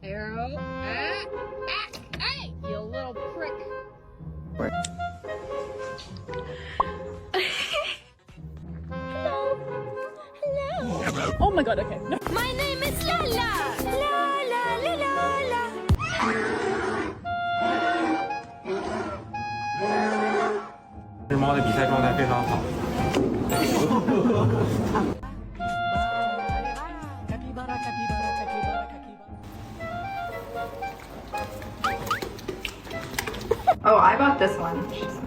Arrow. Hey, you little prick. Hello. Oh my god, okay. No. My name is Lala. La la la la la. 这只猫的比赛状态非常好。 Oh, I bought this one. She's